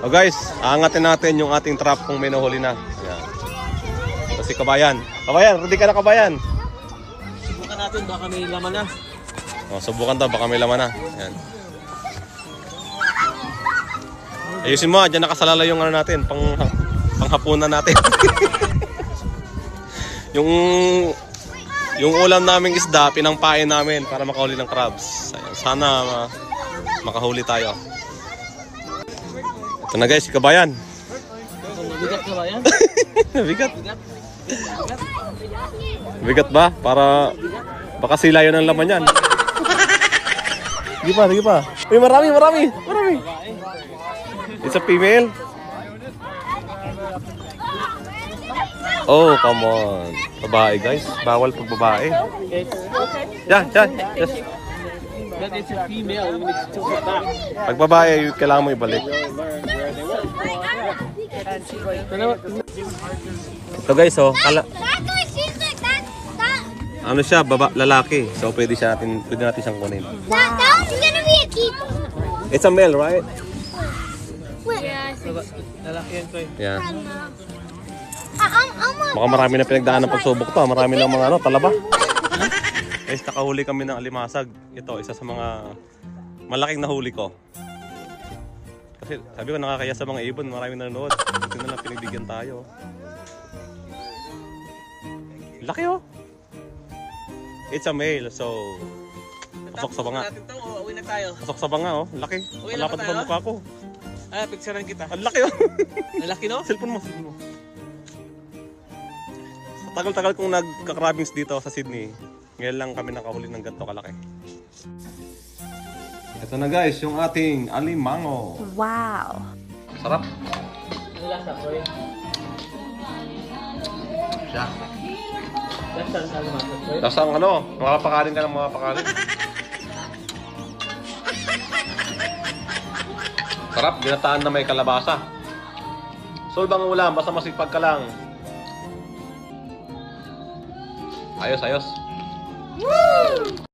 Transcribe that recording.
O guys, aangatin natin yung ating trap kung may nahuli na. Ayan. Kasi kabayan. Kabayan, ready ka na kabayan? Subukan natin, baka may laman na. O, subukan to, baka may laman na. Ayan. Ayusin mo, dyan nakasalala yung ano natin, panghapunan natin. yung ulam naming isda, pinangpain namin para makahuli ng crabs. Ayan, sana makahuli tayo. Ito na guys, si kabayan. Mabigat na ba yan? Bigat. Bigat ba? Para baka sila yun ang laman yan. Sige pa, sige pa. Uy, marami. It's a female. Oh, come on. Babae guys. Bawal pag babae. Yan. Yes. That is a female, we need to put back. Pag babae, kailangan mo ibalik. So guys, oh, ano siya, lalaki. So pwede natin siyang kunin. That one's gonna be a keeper. It's a male, right? Lalaki yan ko eh. Yeah. Baka marami na pinagdaan ng pagsubok to. Marami ng mga talaba. Guys, nakahuli kami ng alimasag. Ito, isa sa mga malaking nahuli ko. Kasi sabi ko nakakaya sa mga ibon, marami nanonood. Ito na lang pinagbigyan tayo. Laki oh. It's a male, so pasok sa banga. Uwi na tayo. Pasok sa banga oh, laki. Uwi na Malapad ba pa tayo? mukha ko. Picturean kita. Ang laki oh. Lalaki no? Cellphone mo. Sa tagal-tagal kong nagka-crabbings dito sa Sydney, ngayon lang kami nakahuli ng ganito kalaki. Ito na guys, yung ating alimango. Wow. Sarap. Ano lasa ko eh? Siya. Lasa ang kalimantan ko eh? Tapos ang ano, makapakain ka ng makapakain. Sarap, ginataan na may kalabasa. Solbang ulam, basta masipag ka lang. Ayos.